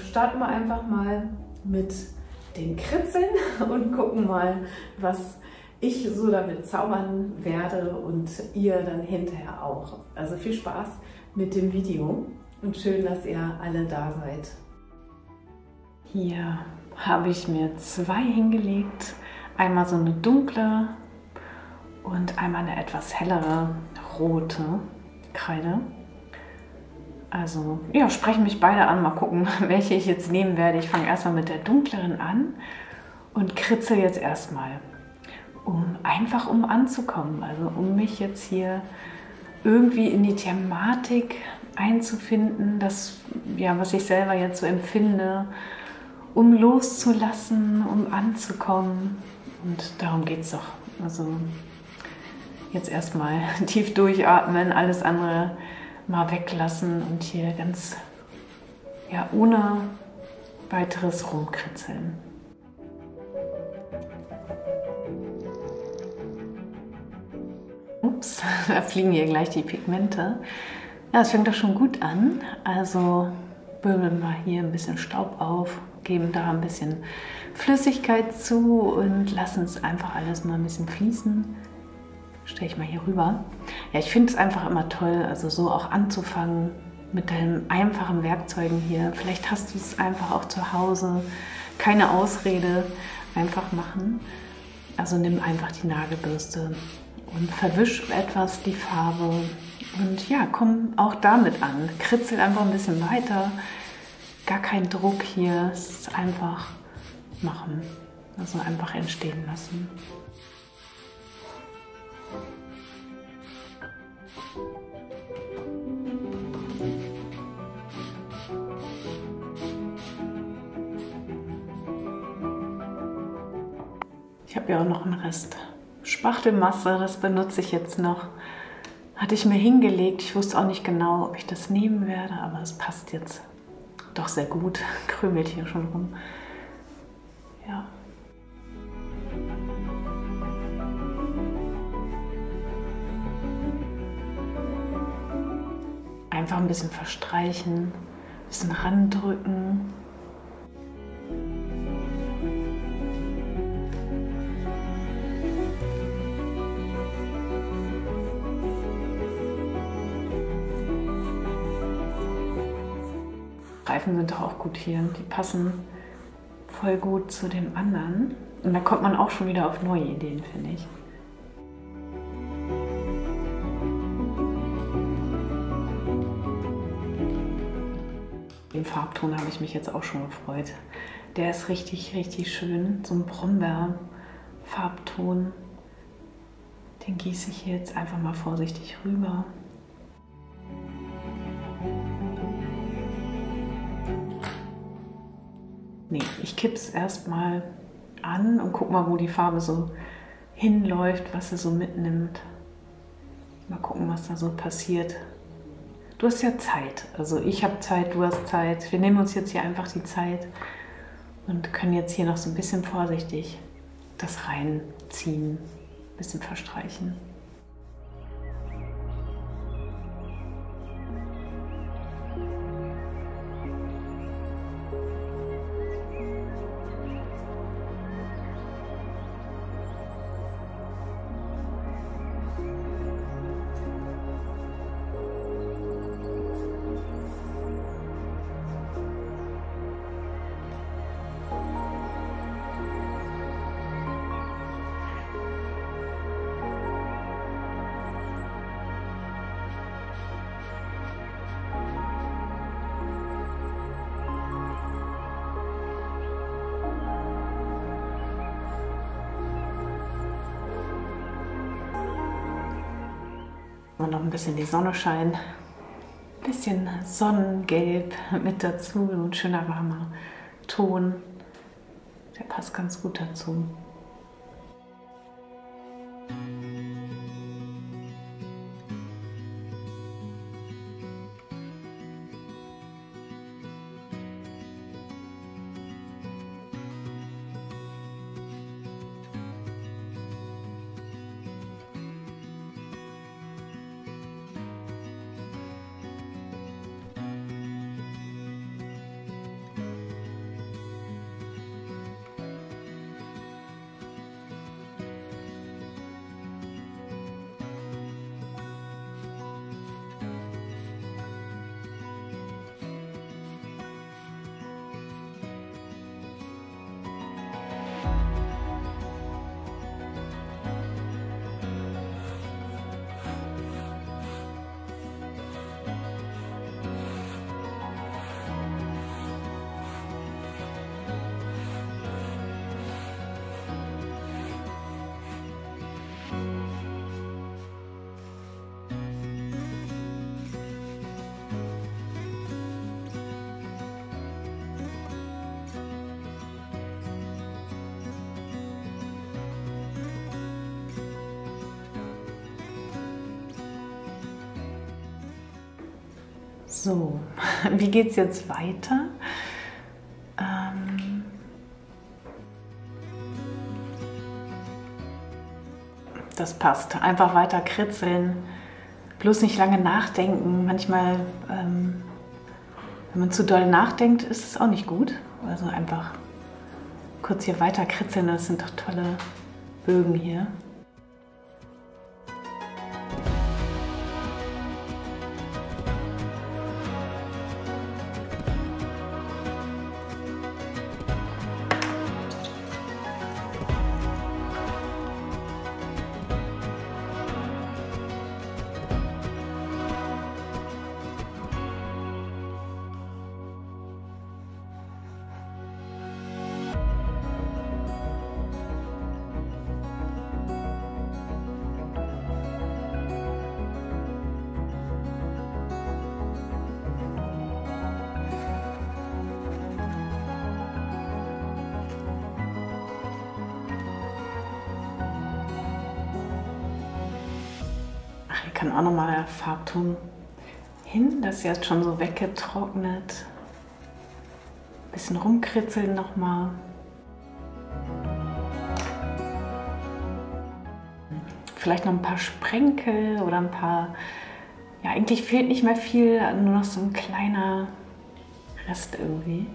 Starten wir einfach mal mit den Kritzeln und gucken mal, was ich so damit zaubern werde und ihr dann hinterher auch. Also viel Spaß mit dem Video und schön, dass ihr alle da seid. Hier habe ich mir zwei hingelegt. Einmal so eine dunkle und einmal eine etwas hellere rote Kreide. Also ja, sprechen mich beide an. Mal gucken, welche ich jetzt nehmen werde. Ich fange erstmal mit der dunkleren an und kritzel jetzt erstmal, um anzukommen. Also um mich jetzt hier irgendwie in die Thematik einzufinden, das, ja, was ich selber jetzt so empfinde, um loszulassen, um anzukommen. Und darum geht es doch. Also jetzt erstmal tief durchatmen, alles andere mal weglassen und hier ganz, ja, ohne weiteres rumkritzeln. Ups, da fliegen hier gleich die Pigmente. Ja, es fängt doch schon gut an. Also wirbeln wir hier ein bisschen Staub auf, geben da ein bisschen Flüssigkeit zu und lassen es einfach alles mal ein bisschen fließen. Stelle ich mal hier rüber. Ja, ich finde es einfach immer toll, also so auch anzufangen mit deinen einfachen Werkzeugen hier. Vielleicht hast du es einfach auch zu Hause. Keine Ausrede, einfach machen. Also nimm einfach die Nagelbürste und verwisch etwas die Farbe. Und ja, komm auch damit an. Kritzel einfach ein bisschen weiter. Gar kein Druck hier. Es ist einfach machen. Also einfach entstehen lassen. Ich habe ja auch noch einen Rest Spachtelmasse, das benutze ich jetzt noch. Hatte ich mir hingelegt. Ich wusste auch nicht genau, ob ich das nehmen werde, aber es passt jetzt doch sehr gut. Krümelt hier schon rum. Ja. Einfach ein bisschen verstreichen, ein bisschen randrücken. Streifen sind doch auch gut hier. Die passen voll gut zu dem anderen. Und da kommt man auch schon wieder auf neue Ideen, finde ich. Den Farbton habe ich mich jetzt auch schon gefreut. Der ist richtig, richtig schön. So ein Brombeer-Farbton. Den gieße ich hier jetzt einfach mal vorsichtig rüber. Nee, ich kippe es erstmal an und guck mal, wo die Farbe so hinläuft, was sie so mitnimmt. Mal gucken, was da so passiert. Du hast ja Zeit, also ich habe Zeit, du hast Zeit. Wir nehmen uns jetzt hier einfach die Zeit und können jetzt hier noch so ein bisschen vorsichtig das reinziehen, ein bisschen verstreichen. Und noch ein bisschen die Sonne scheint, ein bisschen Sonnengelb mit dazu, so ein schöner warmer Ton, der passt ganz gut dazu. So, wie geht es jetzt weiter? Das passt. Einfach weiter kritzeln. Bloß nicht lange nachdenken. Manchmal, wenn man zu doll nachdenkt, ist es auch nicht gut. Also einfach kurz hier weiter kritzeln. Das sind doch tolle Bögen hier. Hier kann auch nochmal der Farbton hin, das ist jetzt schon so weggetrocknet. Bisschen rumkritzeln nochmal. Vielleicht noch ein paar Sprenkel oder ein paar, ja eigentlich fehlt nicht mehr viel, nur noch so ein kleiner Rest irgendwie.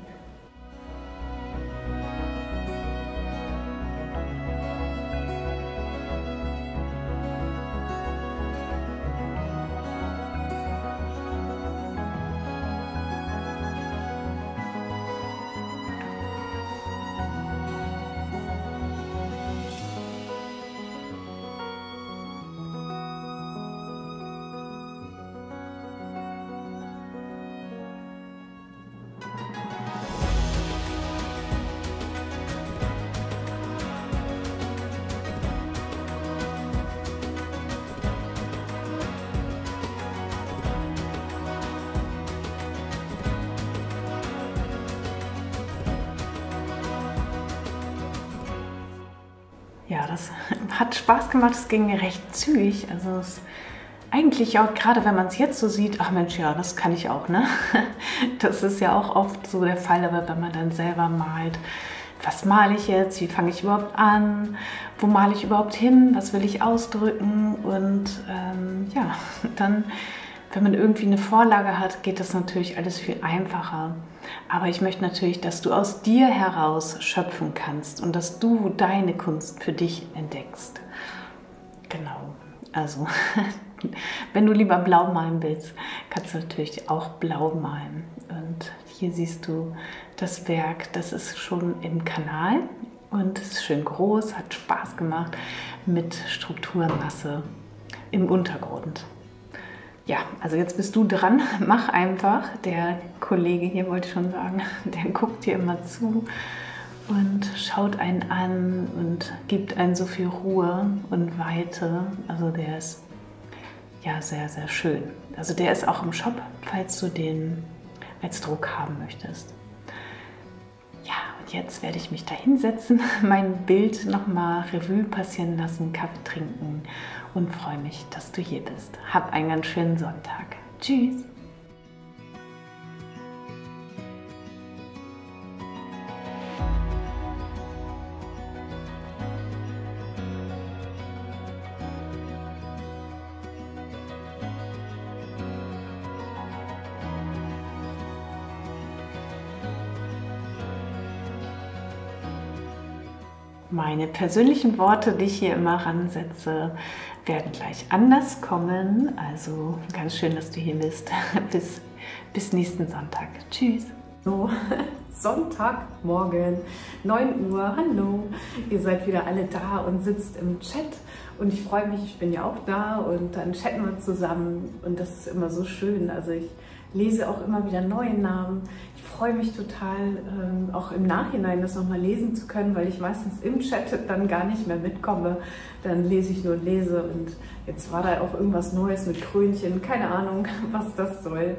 Ja, das hat Spaß gemacht, es ging recht zügig. Also es eigentlich auch, gerade wenn man es jetzt so sieht, ach Mensch, ja, das kann ich auch, ne? Das ist ja auch oft so der Fall, aber wenn man dann selber malt, was male ich jetzt, wie fange ich überhaupt an, wo male ich überhaupt hin, was will ich ausdrücken und ja, dann, wenn man irgendwie eine Vorlage hat, geht das natürlich alles viel einfacher. Aber ich möchte natürlich, dass du aus dir heraus schöpfen kannst und dass du deine Kunst für dich entdeckst. Genau, also wenn du lieber blau malen willst, kannst du natürlich auch blau malen. Und hier siehst du das Werk, das ist schon im Kanal und es ist schön groß, hat Spaß gemacht mit Strukturmasse im Untergrund. Ja, also jetzt bist du dran, mach einfach. Der Kollege hier, wollte ich schon sagen, der guckt dir immer zu und schaut einen an und gibt einen so viel Ruhe und Weite. Also der ist ja sehr, sehr schön. Also der ist auch im Shop, falls du den als Druck haben möchtest. Ja, und jetzt werde ich mich da hinsetzen, mein Bild nochmal Revue passieren lassen, Kaffee trinken und freue mich, dass du hier bist. Hab einen ganz schönen Sonntag. Tschüss! Meine persönlichen Worte, die ich hier immer ransetze, werden gleich anders kommen. Also ganz schön, dass du hier bist. Bis nächsten Sonntag. Tschüss. So, Sonntagmorgen, 9 Uhr. Hallo. Ihr seid wieder alle da und sitzt im Chat. Und ich freue mich, ich bin ja auch da und dann chatten wir zusammen. Und das ist immer so schön. Also ich lese auch immer wieder neue Namen. Ich freue mich total, auch im Nachhinein das nochmal lesen zu können, weil ich meistens im Chat dann gar nicht mehr mitkomme. Dann lese ich nur und lese und jetzt war da auch irgendwas Neues mit Krönchen. Keine Ahnung, was das soll.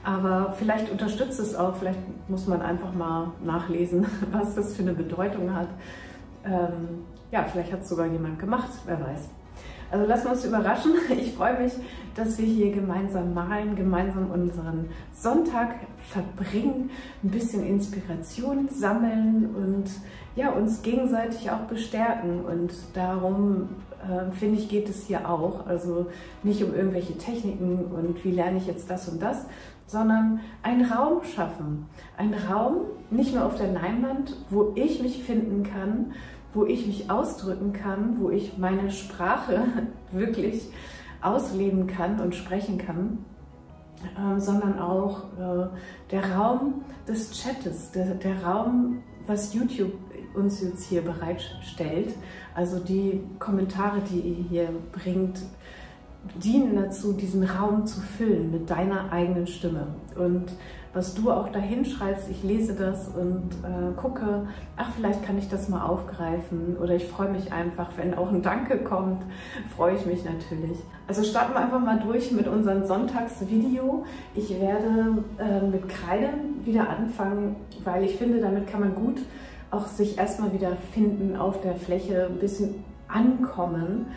Aber vielleicht unterstützt es auch, vielleicht muss man einfach mal nachlesen, was das für eine Bedeutung hat. Ja, vielleicht hat es sogar jemand gemacht, wer weiß. Also lassen wir uns überraschen. Ich freue mich, dass wir hier gemeinsam malen, gemeinsam unseren Sonntag verbringen, ein bisschen Inspiration sammeln und ja, uns gegenseitig auch bestärken. Und darum, finde ich, geht es hier auch. Also nicht um irgendwelche Techniken und wie lerne ich jetzt das und das, sondern einen Raum schaffen. Ein Raum, nicht nur auf der Leinwand, wo ich mich finden kann, wo ich mich ausdrücken kann, wo ich meine Sprache wirklich ausleben kann und sprechen kann, sondern auch der Raum des Chattes, der Raum, was YouTube uns jetzt hier bereitstellt. Also die Kommentare, die ihr hier bringt, dienen dazu, diesen Raum zu füllen mit deiner eigenen Stimme. Und was du auch dahin schreibst, ich lese das und gucke, ach, vielleicht kann ich das mal aufgreifen oder ich freue mich einfach, wenn auch ein Danke kommt, freue ich mich natürlich. Also starten wir einfach mal durch mit unserem Sonntagsvideo. Ich werde mit Kreide wieder anfangen, weil ich finde, damit kann man gut auch sich erstmal wieder finden auf der Fläche, ein bisschen ankommen.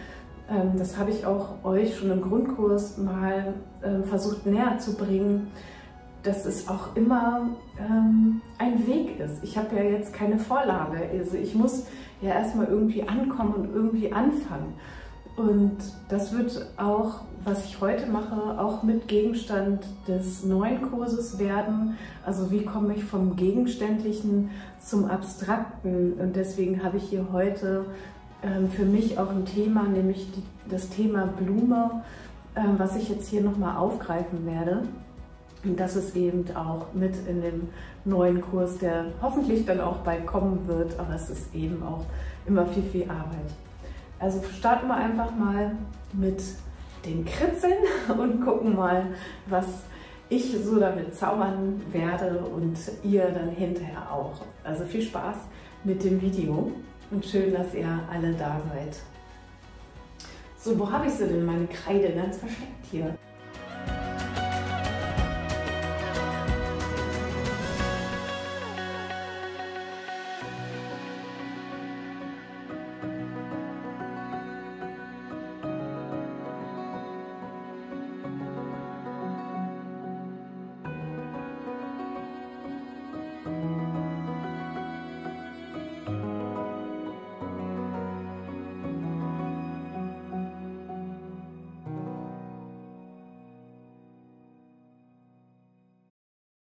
Das habe ich auch euch schon im Grundkurs mal versucht näher zu bringen, dass es auch immer ein Weg ist. Ich habe ja jetzt keine Vorlage, also ich muss ja erstmal irgendwie ankommen und irgendwie anfangen. Und das wird auch, was ich heute mache, auch mit Gegenstand des neuen Kurses werden. Also wie komme ich vom Gegenständlichen zum Abstrakten? Und deswegen habe ich hier heute für mich auch ein Thema, nämlich das Thema Blume, was ich jetzt hier nochmal aufgreifen werde. Und das ist eben auch mit in dem neuen Kurs, der hoffentlich dann auch bald kommen wird, aber es ist eben auch immer viel, viel Arbeit. Also starten wir einfach mal mit den Kritzeln und gucken mal, was ich so damit zaubern werde und ihr dann hinterher auch. Also viel Spaß mit dem Video und schön, dass ihr alle da seid. So, wo habe ich sie denn, meine Kreide? Ganz versteckt hier.